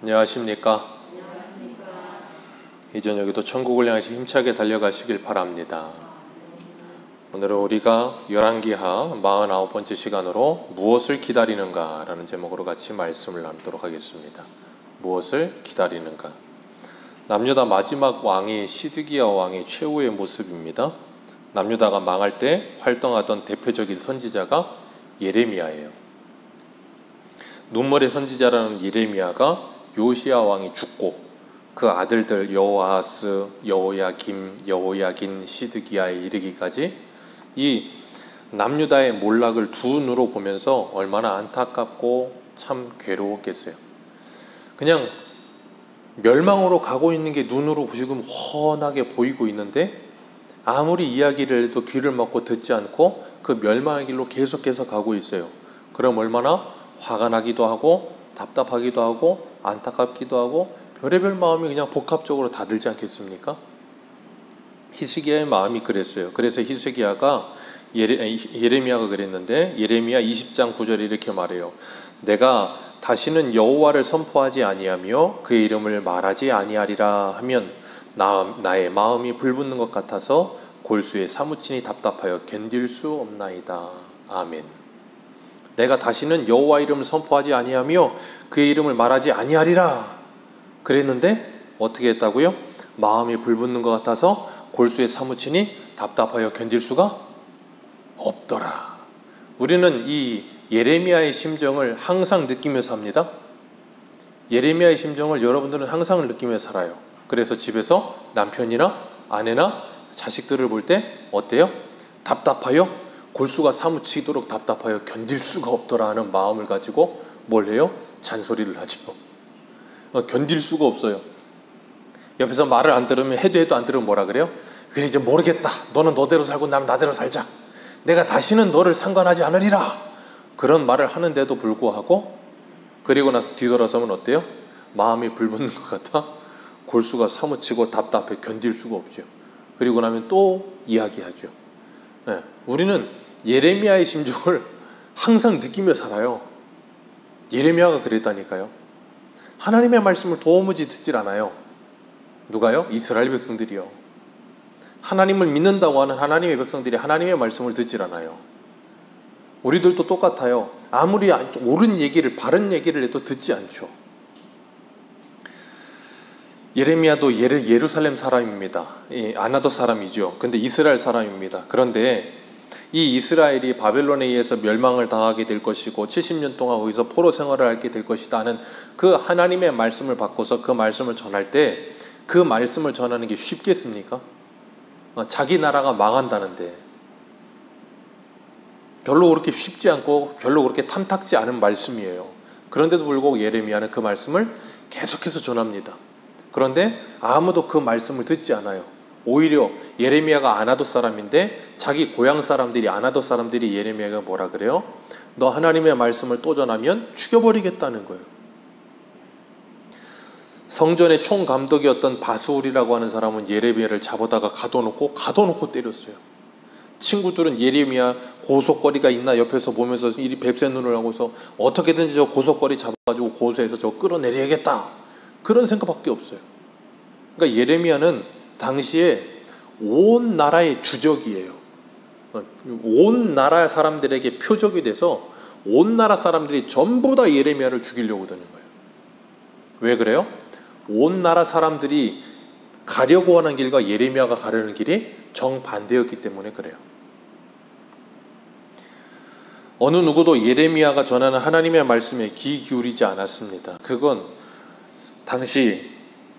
안녕하십니까? 이 저녁에도 천국을 향해서 힘차게 달려가시길 바랍니다. 오늘은 우리가 열왕기하 49번째 시간으로 무엇을 기다리는가 라는 제목으로 같이 말씀을 나누도록 하겠습니다. 무엇을 기다리는가. 남유다 마지막 왕이 시드기야 왕의 최후의 모습입니다. 남유다가 망할 때 활동하던 대표적인 선지자가 예레미야예요. 눈물의 선지자라는 예레미야가 요시야 왕이 죽고 그 아들들 여호아하스, 여호야김, 여호야긴, 시드기야에 이르기까지 이 남유다의 몰락을 두 눈으로 보면서 얼마나 안타깝고 참 괴로웠겠어요. 그냥 멸망으로 가고 있는 게 눈으로 지금 훤하게 보이고 있는데 아무리 이야기를 해도 귀를 막고 듣지 않고 그 멸망의 길로 계속해서 가고 있어요. 그럼 얼마나 화가 나기도 하고 답답하기도 하고 안타깝기도 하고 별의별 마음이 그냥 복합적으로 다 들지 않겠습니까? 히스기야의 마음이 그랬어요. 그래서 히스기야가 예레미야가 그랬는데 예레미야 20장 9절에 이렇게 말해요. 내가 다시는 여호와를 선포하지 아니하며 그의 이름을 말하지 아니하리라 하면 나의 마음이 불붙는 것 같아서 골수에 사무치니 답답하여 견딜 수 없나이다. 아멘. 내가 다시는 여호와 이름을 선포하지 아니하며 그의 이름을 말하지 아니하리라 그랬는데 어떻게 했다고요? 마음이 불붙는 것 같아서 골수에 사무치니 답답하여 견딜 수가 없더라. 우리는 이 예레미야의 심정을 항상 느끼며 삽니다. 예레미야의 심정을 여러분들은 항상 느끼며 살아요. 그래서 집에서 남편이나 아내나 자식들을 볼 때 어때요? 답답하여 골수가 사무치도록 답답하여 견딜 수가 없더라 하는 마음을 가지고 뭘 해요? 잔소리를 하죠. 견딜 수가 없어요. 옆에서 말을 안 들으면 해도 안 들으면 뭐라 그래요? 그래 이제 모르겠다. 너는 너대로 살고 나는 나대로 살자. 내가 다시는 너를 상관하지 않으리라. 그런 말을 하는데도 불구하고 그리고 나서 뒤돌아서면 어때요? 마음이 불붙는 것 같아 골수가 사무치고 답답해 견딜 수가 없죠. 그리고 나면 또 이야기하죠. 네, 우리는 예레미야의 심정을 항상 느끼며 살아요. 예레미야가 그랬다니까요. 하나님의 말씀을 도무지 듣질 않아요. 누가요? 이스라엘 백성들이요. 하나님을 믿는다고 하는 하나님의 백성들이 하나님의 말씀을 듣질 않아요. 우리들도 똑같아요. 아무리 옳은 얘기를 바른 얘기를 해도 듣지 않죠. 예레미야도 예루살렘 사람입니다. 아나돗 사람이죠. 근데 이스라엘 사람입니다. 그런데 이 이스라엘이 바벨론에 의해서 멸망을 당하게 될 것이고 70년 동안 거기서 포로 생활을 하게 될 것이다 하는 그 하나님의 말씀을 받고서 그 말씀을 전할 때 그 말씀을 전하는 게 쉽겠습니까? 자기 나라가 망한다는데 별로 그렇게 쉽지 않고 별로 그렇게 탐탁지 않은 말씀이에요. 그런데도 불구하고 예레미야는 그 말씀을 계속해서 전합니다. 그런데 아무도 그 말씀을 듣지 않아요. 오히려 예레미야가 아나돗 사람인데 자기 고향 사람들이 아나돗 사람들이 예레미야가 뭐라 그래요? 너 하나님의 말씀을 또 전하면 죽여버리겠다는 거예요. 성전의 총감독이었던 바수울이라고 하는 사람은 예레미야를 잡아다가 가둬놓고 때렸어요. 친구들은 예레미야 고속거리가 있나 옆에서 보면서 이리 뱁새 눈을 하고서 어떻게든지 저 고속거리 잡아가지고 고소해서 저거 끌어내려야겠다. 그런 생각밖에 없어요. 그러니까 예레미야는 당시에 온 나라의 주적이에요. 온 나라 사람들에게 표적이 돼서 온 나라 사람들이 전부 다 예레미야를 죽이려고 드는 거예요. 왜 그래요? 온 나라 사람들이 가려고 하는 길과 예레미야가 가려는 길이 정반대였기 때문에 그래요. 어느 누구도 예레미야가 전하는 하나님의 말씀에 귀 기울이지 않았습니다. 그건 당시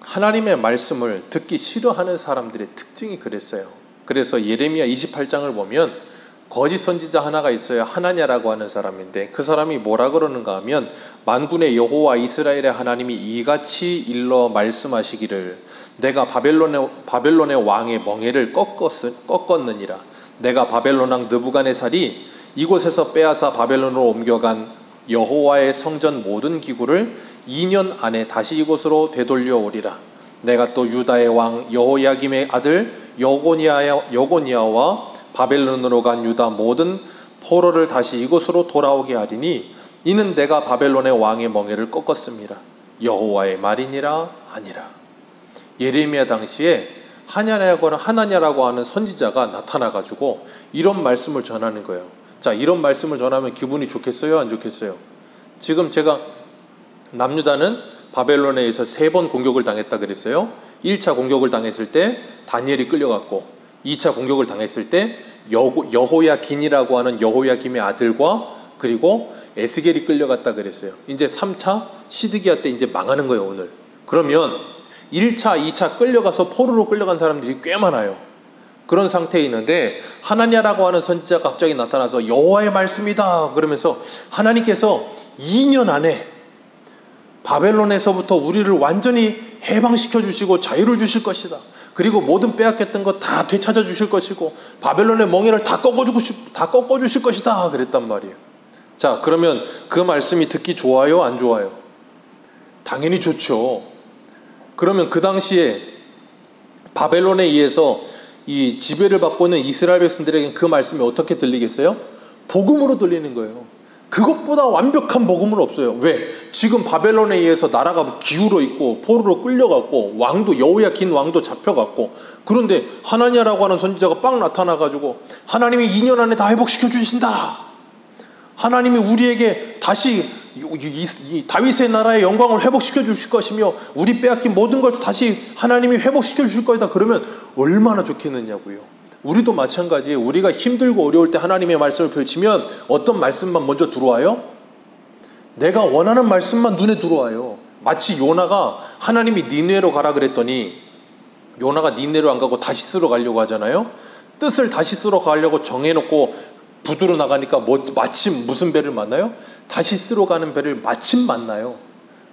하나님의 말씀을 듣기 싫어하는 사람들의 특징이 그랬어요. 그래서 예레미야 28장을 보면 거짓 선지자 하나가 있어요. 하나냐라고 하는 사람인데 그 사람이 뭐라 그러는가 하면 만군의 여호와 이스라엘의 하나님이 이같이 일러 말씀하시기를 내가 바벨론의 왕의 멍에를 꺾었느니라. 내가 바벨론 왕 느부갓네살이 이곳에서 빼앗아 바벨론으로 옮겨간 여호와의 성전 모든 기구를 2년 안에 다시 이곳으로 되돌려 오리라. 내가 또 유다의 왕 여호야김의 아들 여고니아와 바벨론으로 간 유다 모든 포로를 다시 이곳으로 돌아오게 하리니 이는 내가 바벨론의 왕의 멍에를 꺾었습니다. 여호와의 말이니라 하니라. 예레미야 당시에 하나냐라고 하는 선지자가 나타나가지고 이런 말씀을 전하는 거예요. 자, 이런 말씀을 전하면 기분이 좋겠어요? 안 좋겠어요? 지금 제가 남유다는 바벨론에 의해서 3번 공격을 당했다 그랬어요. 1차 공격을 당했을 때 다니엘이 끌려갔고, 2차 공격을 당했을 때 여호야긴이라고 하는 여호야김의 아들과 그리고 에스겔이 끌려갔다 그랬어요. 이제 3차 시드기야 때 이제 망하는 거예요, 오늘. 그러면 1차, 2차 끌려가서 포로로 끌려간 사람들이 꽤 많아요. 그런 상태에 있는데 하나냐라고 하는 선지자가 갑자기 나타나서 여호와의 말씀이다 그러면서 하나님께서 2년 안에 바벨론에서부터 우리를 완전히 해방시켜 주시고 자유를 주실 것이다. 그리고 모든 빼앗겼던 거 다 되찾아 주실 것이고 바벨론의 멍에를 다 꺾어 주실 것이다 그랬단 말이에요. 자, 그러면 그 말씀이 듣기 좋아요? 안 좋아요? 당연히 좋죠. 그러면 그 당시에 바벨론에 의해서 이 지배를 받고 있는 이스라엘 백성들에게는 그 말씀이 어떻게 들리겠어요? 복음으로 들리는 거예요. 그것보다 완벽한 복음은 없어요. 왜? 지금 바벨론에 의해서 나라가 기울어 있고 포로로 끌려갔고 왕도 여호야긴 왕도 잡혀갔고, 그런데 하나냐라고 하는 선지자가 빡 나타나가지고 하나님이 2년 안에 다 회복시켜 주신다. 하나님이 우리에게 다시 이 다윗의 나라의 영광을 회복시켜 주실 것이며 우리 빼앗긴 모든 걸 다시 하나님이 회복시켜 주실 거다. 그러면 얼마나 좋겠느냐고요. 우리도 마찬가지예요. 우리가 힘들고 어려울 때 하나님의 말씀을 펼치면 어떤 말씀만 먼저 들어와요? 내가 원하는 말씀만 눈에 들어와요. 마치 요나가 하나님이 니느웨로 가라 그랬더니 요나가 니느웨로 안 가고 다시스로 가려고 하잖아요. 뜻을 다시스로 가려고 정해놓고 부두로 나가니까 마침 무슨 배를 만나요? 다시스로 가는 배를 마침 만나요.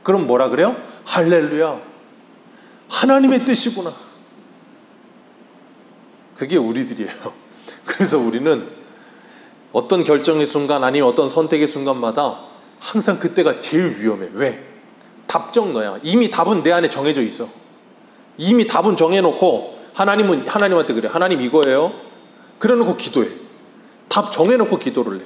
그럼 뭐라 그래요? 할렐루야, 하나님의 뜻이구나. 그게 우리들이에요. 그래서 우리는 어떤 결정의 순간 아니면 어떤 선택의 순간마다 항상 그때가 제일 위험해. 왜? 답정 너야. 이미 답은 내 안에 정해져 있어. 이미 답은 정해놓고 하나님은 하나님한테 그래. 하나님 이거예요. 그래놓고 기도해. 답 정해놓고 기도를 해.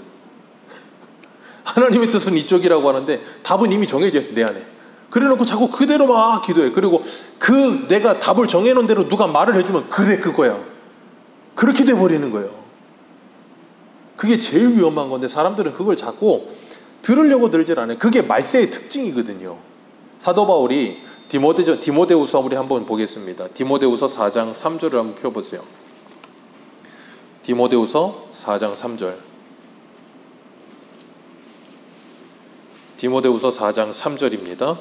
하나님의 뜻은 이쪽이라고 하는데 답은 이미 정해져 있어, 내 안에. 그래놓고 자꾸 그대로 막 기도해. 그리고 그 내가 답을 정해놓은 대로 누가 말을 해주면 그래, 그거야. 그렇게 돼버리는 거예요. 그게 제일 위험한 건데 사람들은 그걸 자꾸 들으려고 들질 않아요. 그게 말세의 특징이거든요. 사도 바울이 디모데후서 우리 한번 보겠습니다. 디모데후서 4장 3절을 한번 펴보세요. 디모데후서 4장 3절. 디모데후서 4장 3절입니다.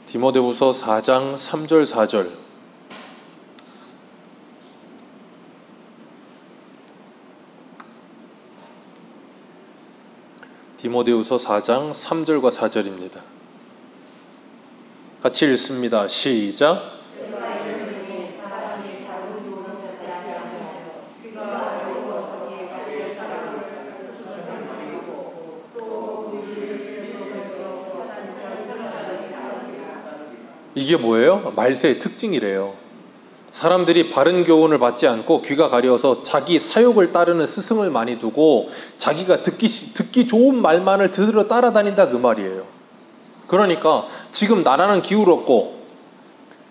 디모데후서 4장 3절 4절. 디모데후서 4장 3절과 4절입니다. 같이 읽습니다. 시작. 이게 뭐예요? 말세의 특징이래요. 사람들이 바른 교훈을 받지 않고 귀가 가려워서 자기 사욕을 따르는 스승을 많이 두고 자기가 듣기 좋은 말만을 들으러 따라다닌다, 그 말이에요. 그러니까 지금 나라는 기울었고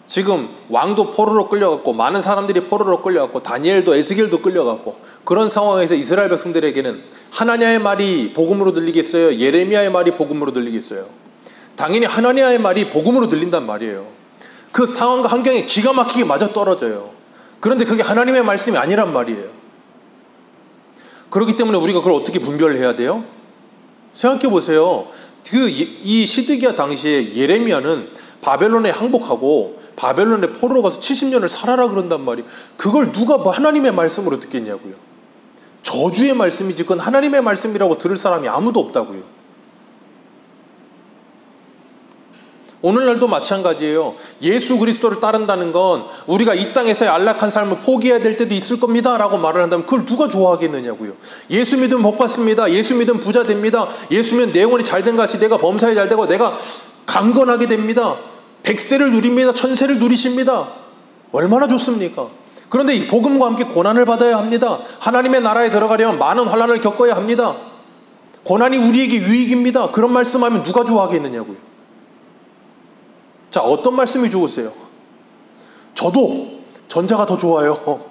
지금 왕도 포로로 끌려갔고 많은 사람들이 포로로 끌려갔고 다니엘도 에스겔도 끌려갔고, 그런 상황에서 이스라엘 백성들에게는 하나냐의 말이 복음으로 들리겠어요? 예레미야의 말이 복음으로 들리겠어요? 당연히 하나냐의 말이 복음으로 들린단 말이에요. 그 상황과 환경에 기가 막히게 맞아떨어져요. 그런데 그게 하나님의 말씀이 아니란 말이에요. 그렇기 때문에 우리가 그걸 어떻게 분별해야 돼요? 생각해 보세요. 이 시드기야 당시에 예레미야는 바벨론에 항복하고 바벨론에 포로로 가서 70년을 살아라 그런단 말이에요. 그걸 누가 하나님의 말씀으로 듣겠냐고요. 저주의 말씀이지 그건 하나님의 말씀이라고 들을 사람이 아무도 없다고요. 오늘날도 마찬가지예요. 예수 그리스도를 따른다는 건 우리가 이 땅에서의 안락한 삶을 포기해야 될 때도 있을 겁니다 라고 말을 한다면 그걸 누가 좋아하겠느냐고요. 예수 믿으면 복 받습니다. 예수 믿으면 부자 됩니다. 예수 믿으면 내 영혼이 잘된 같이 내가 범사에 잘 되고 내가 강건하게 됩니다. 백세를 누립니다. 천세를 누리십니다. 얼마나 좋습니까? 그런데 이 복음과 함께 고난을 받아야 합니다. 하나님의 나라에 들어가려면 많은 환난을 겪어야 합니다. 고난이 우리에게 유익입니다. 그런 말씀하면 누가 좋아하겠느냐고요. 자, 어떤 말씀이 좋으세요? 저도 전자가 더 좋아요.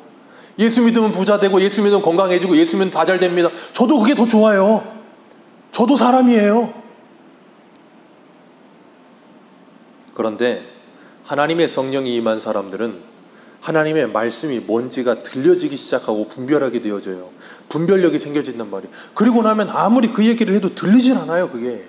예수 믿으면 부자 되고, 예수 믿으면 건강해지고, 예수 믿으면 다 잘 됩니다. 저도 그게 더 좋아요. 저도 사람이에요. 그런데 하나님의 성령이 임한 사람들은 하나님의 말씀이 뭔지가 들려지기 시작하고 분별하게 되어져요. 분별력이 생겨진단 말이에요. 그리고 나면 아무리 그 얘기를 해도 들리진 않아요, 그게.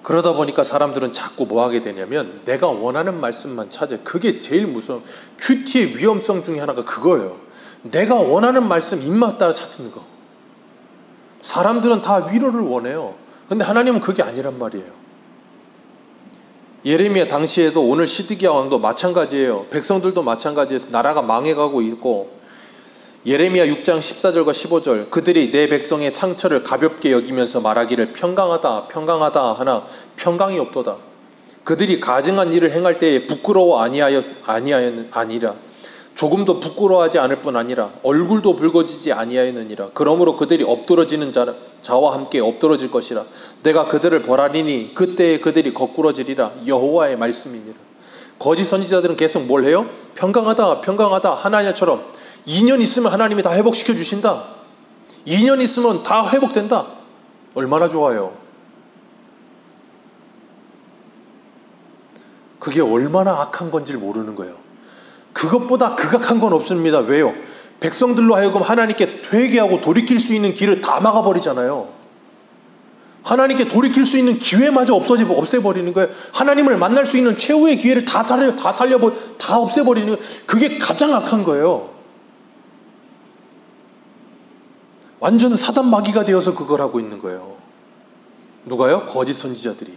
그러다 보니까 사람들은 자꾸 뭐 하게 되냐면 내가 원하는 말씀만 찾아요. 그게 제일 무서운 큐티의 위험성 중에 하나가 그거예요. 내가 원하는 말씀 입맛 따라 찾는 거. 사람들은 다 위로를 원해요. 근데 하나님은 그게 아니란 말이에요. 예레미야 당시에도 오늘 시드기야 왕도 마찬가지예요. 백성들도 마찬가지예요. 나라가 망해가고 있고, 예레미야 6장 14절과 15절, 그들이 내 백성의 상처를 가볍게 여기면서 말하기를 평강하다 평강하다 하나 평강이 없도다. 그들이 가증한 일을 행할 때에 부끄러워 아니라 조금도 부끄러워하지 않을 뿐 아니라 얼굴도 붉어지지 아니하였느니라. 그러므로 그들이 엎드러지는 자와 함께 엎드러질 것이라. 내가 그들을 벌하리니 그때에 그들이 거꾸러지리라. 여호와의 말씀이니라. 거짓 선지자들은 계속 뭘 해요? 평강하다 평강하다 하나냐처럼 2년 있으면 하나님이 다 회복시켜 주신다. 2년 있으면 다 회복된다. 얼마나 좋아요. 그게 얼마나 악한 건지를 모르는 거예요. 그것보다 극악한 건 없습니다. 왜요? 백성들로 하여금 하나님께 회개하고 돌이킬 수 있는 길을 다 막아버리잖아요. 하나님께 돌이킬 수 있는 기회마저 없애버리는 거예요. 하나님을 만날 수 있는 최후의 기회를 다 없애버리는 거예요. 그게 가장 악한 거예요. 완전 사단 마귀가 되어서 그걸 하고 있는 거예요. 누가요? 거짓 선지자들이.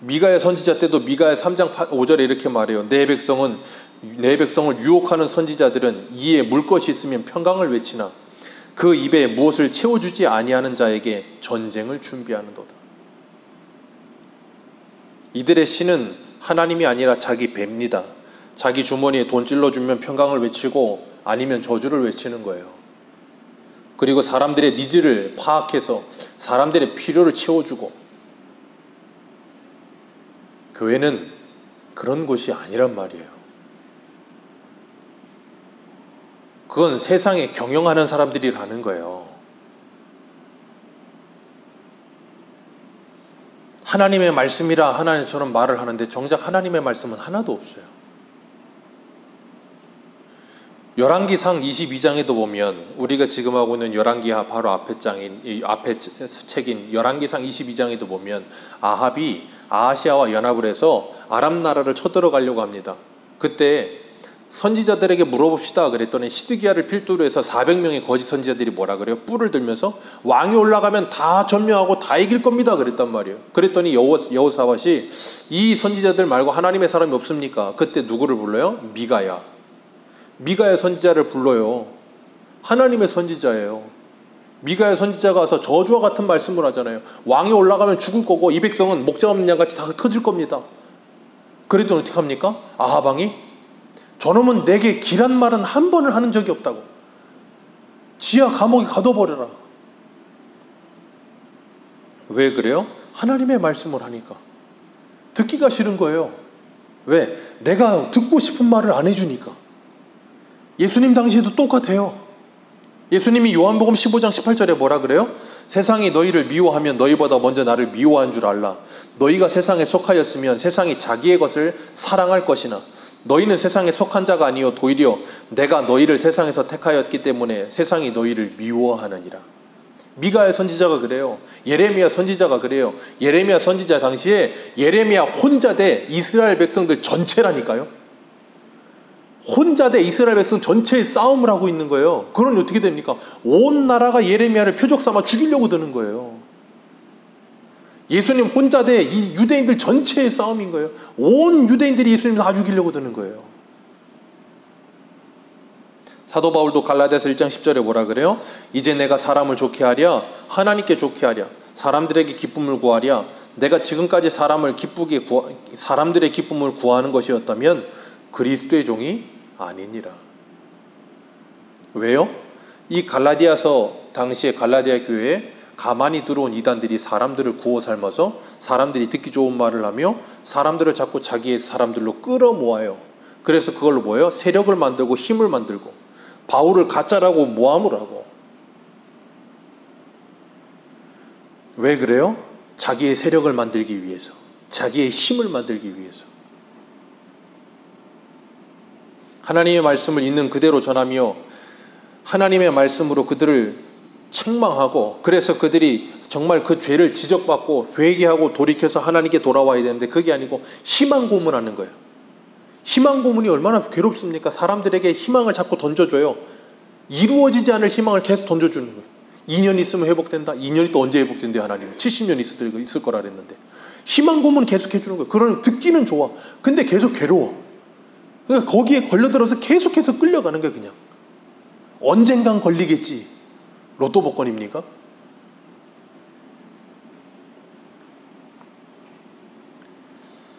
미가야 선지자 때도 미가야 3장 5절에 이렇게 말해요. 내 백성을 유혹하는 선지자들은 이에 물 것이 있으면 평강을 외치나 그 입에 무엇을 채워주지 아니하는 자에게 전쟁을 준비하는도다. 이들의 신은 하나님이 아니라 자기 배입니다. 자기 주머니에 돈 찔러주면 평강을 외치고 아니면 저주를 외치는 거예요. 그리고 사람들의 니즈를 파악해서 사람들의 필요를 채워주고. 교회는 그런 곳이 아니란 말이에요. 그건 세상에 경영하는 사람들이라는 거예요. 하나님의 말씀이라 하나님처럼 말을 하는데 정작 하나님의 말씀은 하나도 없어요. 열왕기상 22장에도 보면 우리가 지금 하고 있는 열왕기하 바로 앞에 책인 열왕기상 22장에도 보면 아합이 아하시아와 연합을 해서 아람 나라를 쳐들어가려고 합니다. 그때 선지자들에게 물어봅시다 그랬더니 시드기야를 필두로 해서 400명의 거짓 선지자들이 뭐라 그래요? 뿔을 들면서 왕이 올라가면 다 점령하고 다 이길 겁니다 그랬단 말이에요. 그랬더니 여호사밧이 이 선지자들 말고 하나님의 사람이 없습니까? 그때 누구를 불러요? 미가야 선지자를 불러요. 하나님의 선지자예요. 미가야 선지자가 와서 저주와 같은 말씀을 하잖아요. 왕이 올라가면 죽을 거고 이 백성은 목자 없는 양같이 다 흩어질 겁니다. 그랬더니 어떻게 합니까? 아합 왕이 저놈은 내게 기란 말은 한 번을 하는 적이 없다고. 지하 감옥에 가둬버려라. 왜 그래요? 하나님의 말씀을 하니까. 듣기가 싫은 거예요. 왜? 내가 듣고 싶은 말을 안 해주니까. 예수님 당시에도 똑같아요. 예수님이 요한복음 15장 18절에 뭐라 그래요? 세상이 너희를 미워하면 너희보다 먼저 나를 미워한 줄 알라. 너희가 세상에 속하였으면 세상이 자기의 것을 사랑할 것이나 너희는 세상에 속한 자가 아니요 도리어 내가 너희를 세상에서 택하였기 때문에 세상이 너희를 미워하느니라. 미가야 선지자가 그래요. 예레미야 선지자가 그래요. 예레미야 선지자 당시에 예레미야 혼자 대 이스라엘 백성들 전체라니까요. 혼자 대 이스라엘 백성 전체의 싸움을 하고 있는 거예요. 그러니 어떻게 됩니까? 온 나라가 예레미야를 표적 삼아 죽이려고 드는 거예요. 예수님 혼자 대 이 유대인들 전체의 싸움인 거예요. 온 유대인들이 예수님을 다 죽이려고 드는 거예요. 사도 바울도 갈라디아서 1장 10절에 뭐라 그래요? 이제 내가 사람을 좋게 하랴 하나님께 좋게 하랴 사람들에게 기쁨을 구하랴 내가 지금까지 사람들의 기쁨을 구하는 것이었다면 그리스도의 종이 아니니라. 왜요? 이 갈라디아서 당시에 갈라디아 교회에 가만히 들어온 이단들이 사람들을 구워 삶아서 사람들이 듣기 좋은 말을 하며 사람들을 자꾸 자기의 사람들로 끌어모아요. 그래서 그걸로 뭐예요? 세력을 만들고 힘을 만들고 바울을 가짜라고 모함을 하고. 왜 그래요? 자기의 세력을 만들기 위해서, 자기의 힘을 만들기 위해서. 하나님의 말씀을 있는 그대로 전하며 하나님의 말씀으로 그들을 책망하고, 그래서 그들이 정말 그 죄를 지적받고 회개하고 돌이켜서 하나님께 돌아와야 되는데 그게 아니고 희망 고문하는 거예요. 희망 고문이 얼마나 괴롭습니까? 사람들에게 희망을 자꾸 던져줘요. 이루어지지 않을 희망을 계속 던져주는 거예요. 2년 있으면 회복된다. 2년이 또 언제 회복된대요? 하나님은 70년 있을 거라 그랬는데. 희망 고문 계속 해주는 거예요. 그러니 듣기는 좋아. 근데 계속 괴로워. 그러니까 거기에 걸려들어서 계속해서 끌려가는 거예요. 그냥 언젠간 걸리겠지. 로또 복권입니까?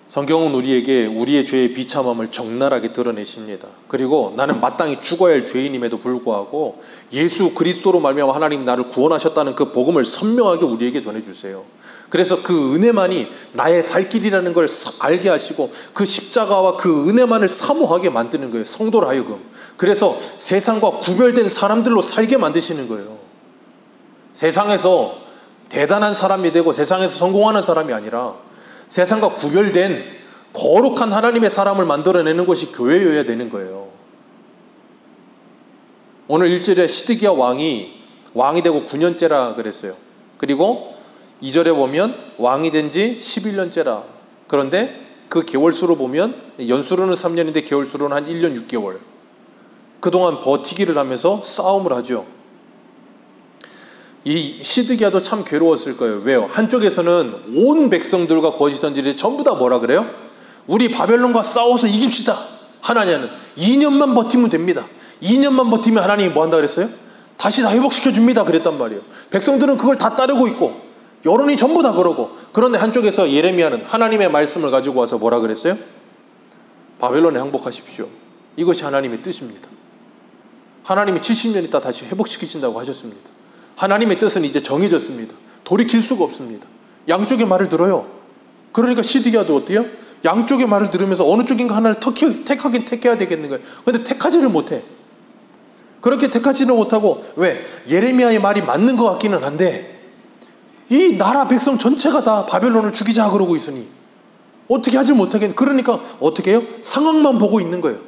성경은 우리에게 우리의 죄의 비참함을 적나라하게 드러내십니다. 그리고 나는 마땅히 죽어야 할 죄인임에도 불구하고 예수 그리스도로 말미암아 하나님 나를 구원하셨다는 그 복음을 선명하게 우리에게 전해주세요. 그래서 그 은혜만이 나의 살 길이라는 걸 알게 하시고 그 십자가와 그 은혜만을 사모하게 만드는 거예요. 성도로 하여금. 그래서 세상과 구별된 사람들로 살게 만드시는 거예요. 세상에서 대단한 사람이 되고 세상에서 성공하는 사람이 아니라 세상과 구별된 거룩한 하나님의 사람을 만들어내는 것이 교회여야 되는 거예요. 오늘 1절에 시드기야 왕이 되고 9년째라 그랬어요. 그리고 2절에 보면 왕이 된 지 11년째라. 그런데 그 개월수로 보면 연수로는 3년인데 개월수로는 한 1년 6개월. 그동안 버티기를 하면서 싸움을 하죠. 이 시드기야도 참 괴로웠을 거예요. 왜요? 한쪽에서는 온 백성들과 거짓 선지자들이 전부 다 뭐라 그래요? 우리 바벨론과 싸워서 이깁시다. 하나님은 2년만 버티면 됩니다. 2년만 버티면 하나님이 뭐 한다 그랬어요? 다시 다 회복시켜 줍니다 그랬단 말이에요. 백성들은 그걸 다 따르고 있고 여론이 전부 다 그러고. 그런데 한쪽에서 예레미야는 하나님의 말씀을 가지고 와서 뭐라 그랬어요? 바벨론에 항복하십시오. 이것이 하나님의 뜻입니다. 하나님이 70년 있다 다시 회복시키신다고 하셨습니다. 하나님의 뜻은 이제 정해졌습니다. 돌이킬 수가 없습니다. 양쪽의 말을 들어요. 그러니까 시드기야도 어때요? 양쪽의 말을 들으면서 어느 쪽인가 하나를 택하긴 택해야 되겠는 거예요. 그런데 택하지를 못해. 그렇게 택하지는 못하고, 왜? 예레미야의 말이 맞는 것 같기는 한데 이 나라 백성 전체가 다 바벨론을 죽이자 그러고 있으니 어떻게 하지 못하겠는. 그러니까 어떻게 해요? 상황만 보고 있는 거예요.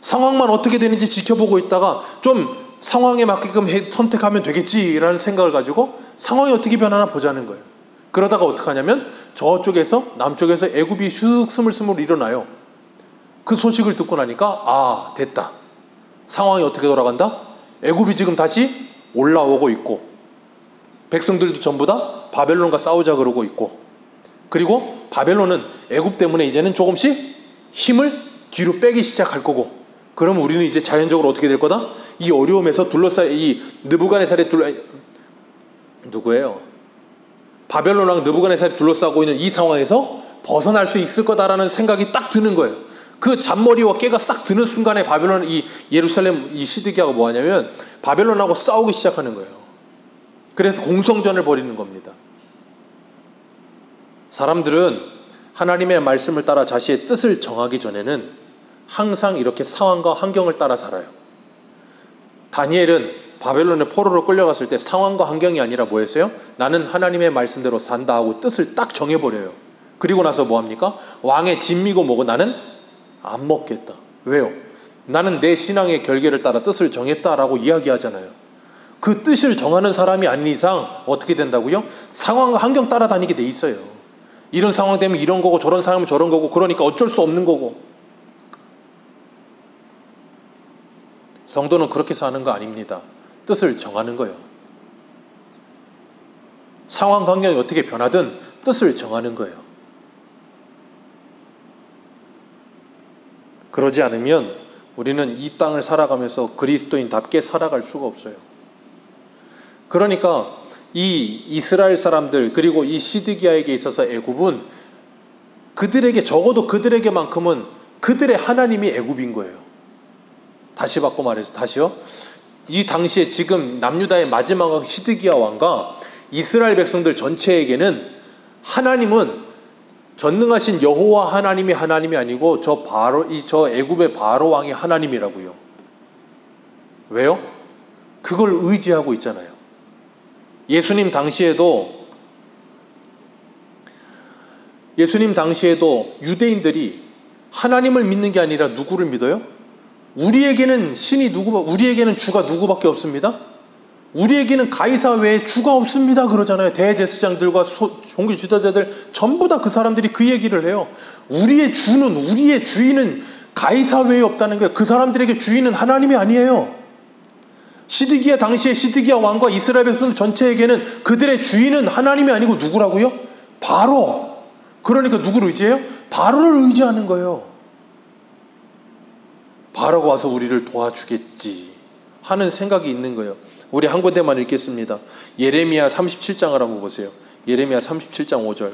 상황만 어떻게 되는지 지켜보고 있다가 좀 상황에 맞게끔 선택하면 되겠지라는 생각을 가지고 상황이 어떻게 변하나 보자는 거예요. 그러다가 어떻게 하냐면 저쪽에서 남쪽에서 애굽이 슉 스물스물 일어나요. 그 소식을 듣고 나니까 아 됐다. 상황이 어떻게 돌아간다? 애굽이 지금 다시 올라오고 있고 백성들도 전부 다 바벨론과 싸우자 그러고 있고, 그리고 바벨론은 애굽 때문에 이제는 조금씩 힘을 뒤로 빼기 시작할 거고, 그럼 우리는 이제 자연적으로 어떻게 될 거다? 이 어려움에서 이 느부갓네살이 누구예요? 바벨론 왕 느부갓네살이 둘러싸고 있는 이 상황에서 벗어날 수 있을 거다라는 생각이 딱 드는 거예요. 그 잔머리와 깨가 싹 드는 순간에 바벨론 이 예루살렘 이 시드기야가 뭐 하냐면 바벨론하고 싸우기 시작하는 거예요. 그래서 공성전을 벌이는 겁니다. 사람들은 하나님의 말씀을 따라 자신의 뜻을 정하기 전에는 항상 이렇게 상황과 환경을 따라 살아요. 다니엘은 바벨론의 포로로 끌려갔을 때 상황과 환경이 아니라 뭐였어요? 나는 하나님의 말씀대로 산다 하고 뜻을 딱 정해버려요. 그리고 나서 뭐합니까? 왕의 진미고 뭐고 나는 안 먹겠다. 왜요? 나는 내 신앙의 결계를 따라 뜻을 정했다라고 이야기하잖아요. 그 뜻을 정하는 사람이 아닌 이상 어떻게 된다고요? 상황과 환경 따라다니게 돼 있어요. 이런 상황 되면 이런 거고 저런 상황이면 저런 거고, 그러니까 어쩔 수 없는 거고. 성도는 그렇게 사는 거 아닙니다. 뜻을 정하는 거예요. 상황 환경이 어떻게 변하든 뜻을 정하는 거예요. 그러지 않으면 우리는 이 땅을 살아가면서 그리스도인답게 살아갈 수가 없어요. 그러니까 이 이스라엘 사람들 그리고 이 시드기야에게 있어서 애굽은 그들에게 적어도 그들에게만큼은 그들의 하나님이 애굽인 거예요. 다시 바꿔 말해서 다시요. 이 당시에 지금 남유다의 마지막 왕 시드기야 왕과 이스라엘 백성들 전체에게는 하나님은 전능하신 여호와 하나님이 아니고 저 애굽의 바로 왕이 하나님이라고요. 왜요? 그걸 의지하고 있잖아요. 예수님 당시에도 유대인들이 하나님을 믿는 게 아니라 누구를 믿어요? 우리에게는 주가 누구밖에 없습니다. 우리에게는 가이사 외에 주가 없습니다 그러잖아요. 대제사장들과 종교 지도자들 전부 다 그 사람들이 그 얘기를 해요. 우리의 주인은 가이사 외에 없다는 거예요. 그 사람들에게 주인은 하나님이 아니에요. 당시에 시드기야 왕과 이스라엘 백성 전체에게는 그들의 주인은 하나님이 아니고 누구라고요? 바로. 그러니까 누구를 의지해요? 바로를 의지하는 거예요. 바로가 와서 우리를 도와주겠지 하는 생각이 있는 거예요. 우리 한 군데만 읽겠습니다. 예레미야 37장을 한번 보세요. 예레미야 37장 5절.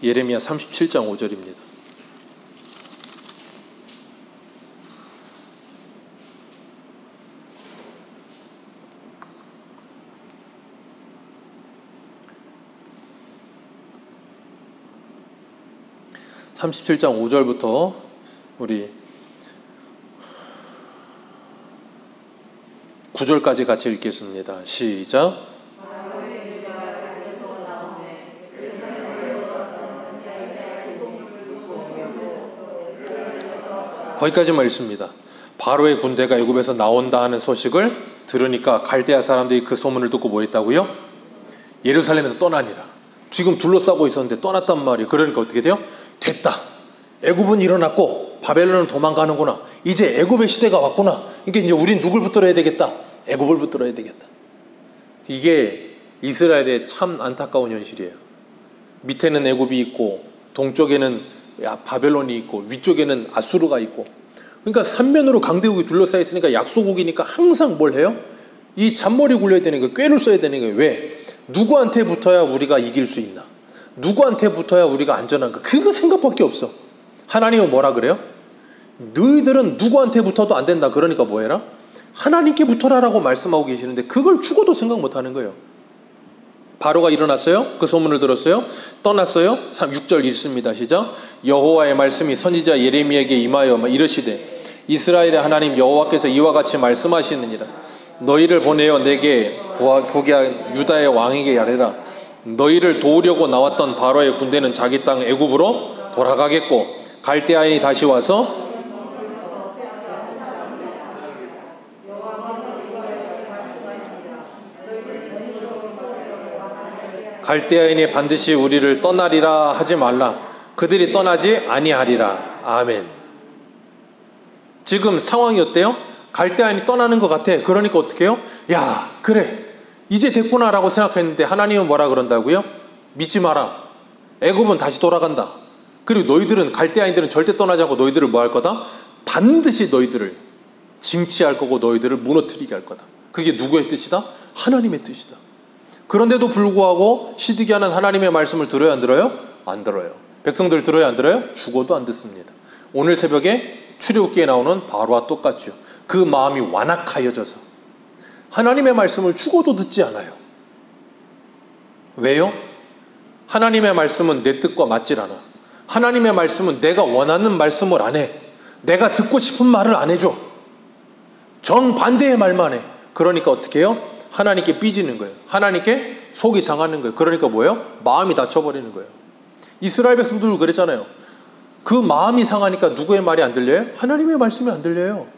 예레미야 37장 5절입니다. (37장 5절부터) 우리 9절까지 같이 읽겠습니다. 시작. 거기까지만 읽습니다. 바로의 군대가 애굽에서 나온다 하는 소식을 들으니까 갈대아 사람들이 그 소문을 듣고 뭐 했다고요? 예루살렘에서 떠나니라. 지금 둘러싸고 있었는데 떠났단 말이에요. 그러니까 어떻게 돼요? 됐다. 애굽은 일어났고 바벨론은 도망가는구나. 이제 애굽의 시대가 왔구나. 그러니까 이제 우린 누굴 붙들어야 되겠다? 애굽을 붙들어야 되겠다. 이게 이스라엘의 참 안타까운 현실이에요. 밑에는 애굽이 있고 동쪽에는 바벨론이 있고 위쪽에는 아수르가 있고, 그러니까 삼면으로 강대국이 둘러싸여 있으니까 약소국이니까 항상 뭘 해요? 이 잔머리 굴려야 되는 거예요. 꾀를 써야 되는 거예요. 왜? 누구한테 붙어야 우리가 이길 수 있나? 누구한테 붙어야 우리가 안전한가? 그거 생각밖에 없어. 하나님은 뭐라 그래요? 너희들은 누구한테 붙어도 안 된다. 그러니까 뭐 해라? 하나님께 붙어라라고 말씀하고 계시는데 그걸 죽어도 생각 못하는 거예요. 바로가 일어났어요. 그 소문을 들었어요. 떠났어요. 6절 읽습니다. 시작. 여호와의 말씀이 선지자 예레미야에게 임하여 이르시되 이스라엘의 하나님 여호와께서 이와 같이 말씀하시느니라. 너희를 보내어 내게 구하게 유다의 왕에게 아뢰라. 너희를 도우려고 나왔던 바로의 군대는 자기 땅 애굽으로 돌아가겠고 갈대아인이 다시 와서 갈대아인이 반드시 우리를 떠나리라 하지 말라. 그들이 떠나지 아니하리라. 아멘. 지금 상황이 어때요? 갈대아인이 떠나는 것 같아. 그러니까 어떻게 해요? 야, 그래, 이제 됐구나라고 생각했는데 하나님은 뭐라 그런다고요? 믿지 마라. 애굽은 다시 돌아간다. 그리고 너희들은, 갈대아인들은 절대 떠나지 않고 너희들을 뭐 할 거다? 반드시 너희들을 징치할 거고 너희들을 무너뜨리게 할 거다. 그게 누구의 뜻이다? 하나님의 뜻이다. 그런데도 불구하고 시드기야는 하나님의 말씀을 들어요, 안 들어요? 안 들어요. 백성들 들어요, 안 들어요? 죽어도 안 듣습니다. 오늘 새벽에 출애굽기에 나오는 바로와 똑같죠. 그 마음이 완악하여져서 하나님의 말씀을 죽어도 듣지 않아요. 왜요? 하나님의 말씀은 내 뜻과 맞질 않아. 하나님의 말씀은 내가 원하는 말씀을 안 해. 내가 듣고 싶은 말을 안 해줘. 정반대의 말만 해. 그러니까 어떻게 해요? 하나님께 삐지는 거예요. 하나님께 속이 상하는 거예요. 그러니까 뭐예요? 마음이 다쳐버리는 거예요. 이스라엘 백성들 그랬잖아요. 그 마음이 상하니까 누구의 말이 안 들려요? 하나님의 말씀이 안 들려요.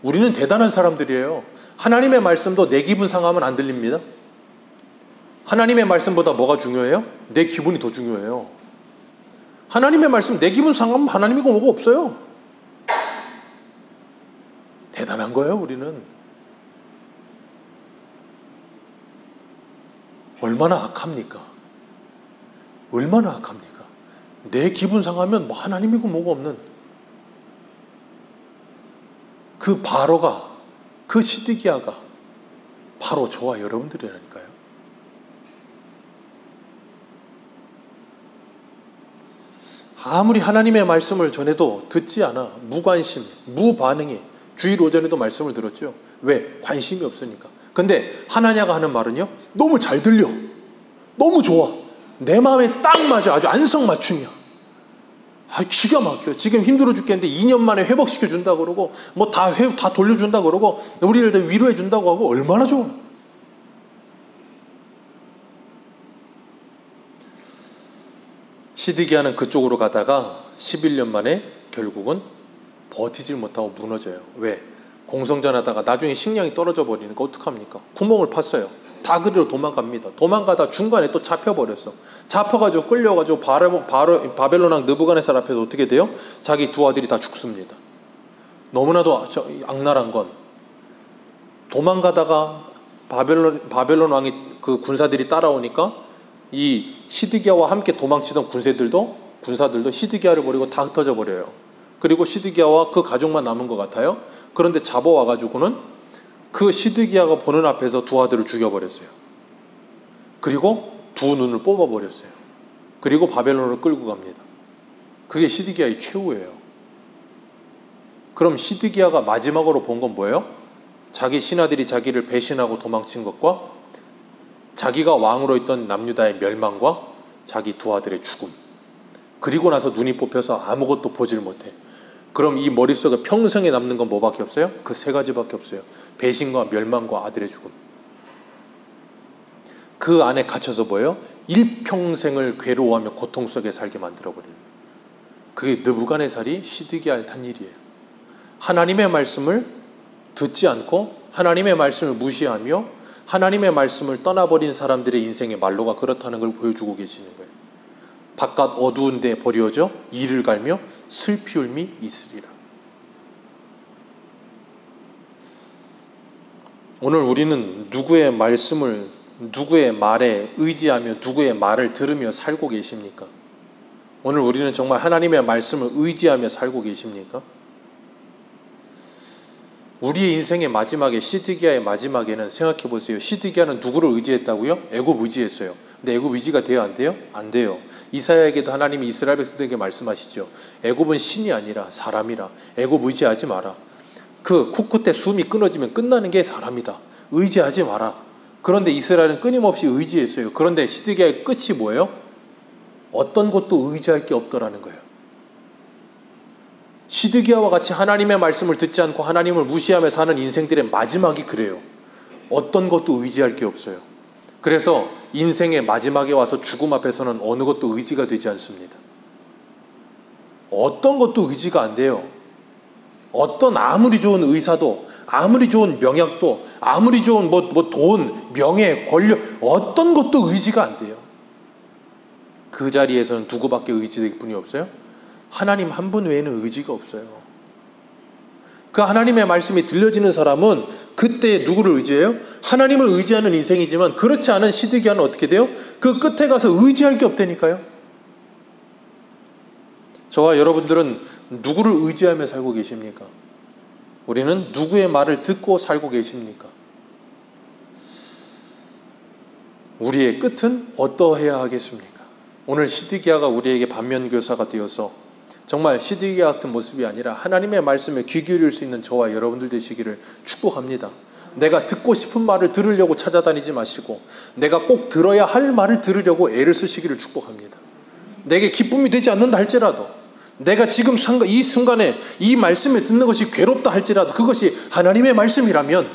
우리는 대단한 사람들이에요. 하나님의 말씀도 내 기분 상하면 안 들립니다. 하나님의 말씀보다 뭐가 중요해요? 내 기분이 더 중요해요. 하나님의 말씀 내 기분 상하면 하나님이고 뭐가 없어요. 대단한 거예요, 우리는. 얼마나 악합니까? 얼마나 악합니까? 내 기분 상하면 뭐 하나님이고 뭐가 없는 그 바로가 그 시드기야가 바로 저와 여러분들이라니까요. 아무리 하나님의 말씀을 전해도 듣지 않아. 무관심, 무반응해. 주일 오전에도 말씀을 들었죠. 왜? 관심이 없으니까. 근데 하나냐가 하는 말은요, 너무 잘 들려. 너무 좋아. 내 마음에 딱 맞아. 아주 안성맞춤이야. 기가 막혀. 지금 힘들어 죽겠는데 2년 만에 회복시켜 준다 그러고 뭐 다 돌려준다 그러고 우리를 위로해 준다고 하고 얼마나 좋아. 시드기야는 그쪽으로 가다가 11년 만에 결국은 버티질 못하고 무너져요. 왜? 공성전하다가 나중에 식량이 떨어져 버리니까 어떡합니까? 구멍을 팠어요. 다 그리로 도망갑니다. 도망가다 중간에 또 잡혀버렸어. 잡혀가지고 끌려가지고 바벨론 왕 느부갓네살 앞에서 어떻게 돼요? 자기 두 아들이 다 죽습니다. 너무나도 악랄한 건 도망가다가 바벨론 왕이 그 군사들이 따라오니까 이 시드기야와 함께 도망치던 군사들도 시드기야를 버리고 다 흩어져 버려요. 그리고 시드기야와 그 가족만 남은 것 같아요. 그런데 잡아와가지고는 그 시드기야가 보는 앞에서 두 아들을 죽여버렸어요. 그리고 두 눈을 뽑아버렸어요. 그리고 바벨론을 끌고 갑니다. 그게 시드기야의 최후예요. 그럼 시드기야가 마지막으로 본 건 뭐예요? 자기 신하들이 자기를 배신하고 도망친 것과 자기가 왕으로 있던 남유다의 멸망과 자기 두 아들의 죽음. 그리고 나서 눈이 뽑혀서 아무것도 보질 못해. 그럼 이 머릿속에 평생에 남는 건 뭐밖에 없어요? 그 세 가지밖에 없어요. 배신과 멸망과 아들의 죽음. 그 안에 갇혀서 뭐예요? 일평생을 괴로워하며 고통 속에 살게 만들어버리는. 그게 느부갓네살이 시드기야에 한 일이에요. 하나님의 말씀을 듣지 않고 하나님의 말씀을 무시하며 하나님의 말씀을 떠나버린 사람들의 인생의 말로가 그렇다는 걸 보여주고 계시는 거예요. 바깥 어두운 데 버려져 이를 갈며 슬피 울미 있으리라. 오늘 우리는 누구의 말씀을, 누구의 말에 의지하며 누구의 말을 들으며 살고 계십니까? 오늘 우리는 정말 하나님의 말씀을 의지하며 살고 계십니까? 우리의 인생의 마지막에, 시드기야의 마지막에는 생각해 보세요. 시드기야는 누구를 의지했다고요? 애굽 의지했어요. 근데 애굽 의지가 돼요? 안 돼요? 안 돼요. 이사야에게도 하나님이 이스라엘 백성들에게 말씀하시죠. 애굽은 신이 아니라 사람이라. 애굽 의지하지 마라. 그 코끝에 숨이 끊어지면 끝나는 게 사람이다. 의지하지 마라. 그런데 이스라엘은 끊임없이 의지했어요. 그런데 시드기야의 끝이 뭐예요? 어떤 것도 의지할 게 없더라는 거예요. 시드기야와 같이 하나님의 말씀을 듣지 않고 하나님을 무시하며 사는 인생들의 마지막이 그래요. 어떤 것도 의지할 게 없어요. 그래서 인생의 마지막에 와서 죽음 앞에서는 어느 것도 의지가 되지 않습니다. 어떤 것도 의지가 안 돼요. 어떤 아무리 좋은 의사도, 아무리 좋은 명약도, 아무리 좋은 돈, 명예, 권력, 어떤 것도 의지가 안 돼요. 그 자리에서는 누구밖에 의지될 분이 없어요? 하나님 한 분 외에는 의지가 없어요. 그 하나님의 말씀이 들려지는 사람은 그때 누구를 의지해요? 하나님을 의지하는 인생이지만 그렇지 않은 시드기야는 어떻게 돼요? 그 끝에 가서 의지할 게 없다니까요. 저와 여러분들은 누구를 의지하며 살고 계십니까? 우리는 누구의 말을 듣고 살고 계십니까? 우리의 끝은 어떠해야 하겠습니까? 오늘 시드기야가 우리에게 반면교사가 되어서 정말 시드기야 같은 모습이 아니라 하나님의 말씀에 귀 기울일 수 있는 저와 여러분들 되시기를 축복합니다. 내가 듣고 싶은 말을 들으려고 찾아다니지 마시고 내가 꼭 들어야 할 말을 들으려고 애를 쓰시기를 축복합니다. 내게 기쁨이 되지 않는다 할지라도, 내가 지금 이 순간에 이 말씀을 듣는 것이 괴롭다 할지라도 그것이 하나님의 말씀이라면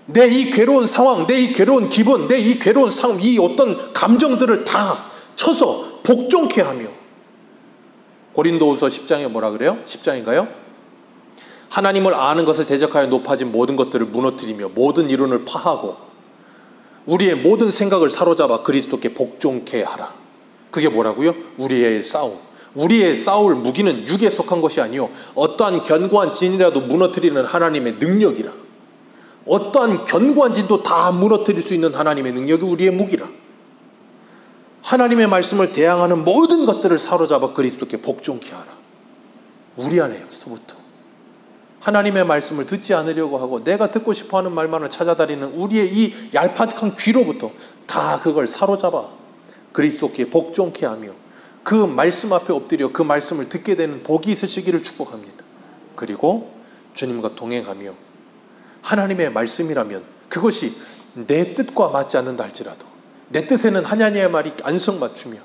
내 이 괴로운 상황, 내 이 괴로운 기분, 내 이 괴로운 상황, 이 어떤 감정들을 다 쳐서 복종케 하며, 고린도후서 10장에 뭐라 그래요? 10장인가요? 하나님을 아는 것을 대적하여 높아진 모든 것들을 무너뜨리며 모든 이론을 파하고 우리의 모든 생각을 사로잡아 그리스도께 복종케 하라. 그게 뭐라고요? 우리의 싸움. 우리의 싸울 무기는 육에 속한 것이 아니요 어떠한 견고한 진이라도 무너뜨리는 하나님의 능력이라. 어떠한 견고한 진도 다 무너뜨릴 수 있는 하나님의 능력이 우리의 무기라. 하나님의 말씀을 대항하는 모든 것들을 사로잡아 그리스도께 복종케 하라. 우리 안에서부터. 하나님의 말씀을 듣지 않으려고 하고 내가 듣고 싶어하는 말만을 찾아다니는 우리의 이 얄팍한 귀로부터 다 그걸 사로잡아 그리스도께 복종케 하며 그 말씀 앞에 엎드려 그 말씀을 듣게 되는 복이 있으시기를 축복합니다. 그리고 주님과 동행하며 하나님의 말씀이라면 그것이 내 뜻과 맞지 않는다 할지라도 내 뜻에는 하나님의 말이 안성맞추며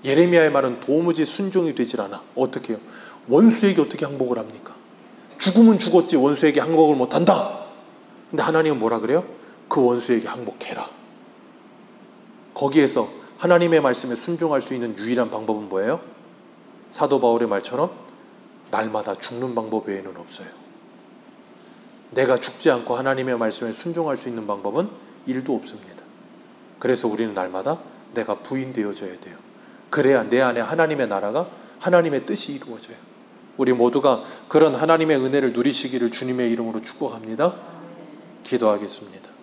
예레미야의 말은 도무지 순종이 되질 않아. 어떻게 해요? 원수에게 어떻게 항복을 합니까? 죽으면 죽었지 원수에게 항복을 못한다. 근데 하나님은 뭐라 그래요? 그 원수에게 항복해라. 거기에서 하나님의 말씀에 순종할 수 있는 유일한 방법은 뭐예요? 사도 바울의 말처럼 날마다 죽는 방법 외에는 없어요. 내가 죽지 않고 하나님의 말씀에 순종할 수 있는 방법은 1도 없습니다. 그래서 우리는 날마다 내가 부인되어져야 돼요. 그래야 내 안에 하나님의 나라가 하나님의 뜻이 이루어져요. 우리 모두가 그런 하나님의 은혜를 누리시기를 주님의 이름으로 축복합니다. 기도하겠습니다.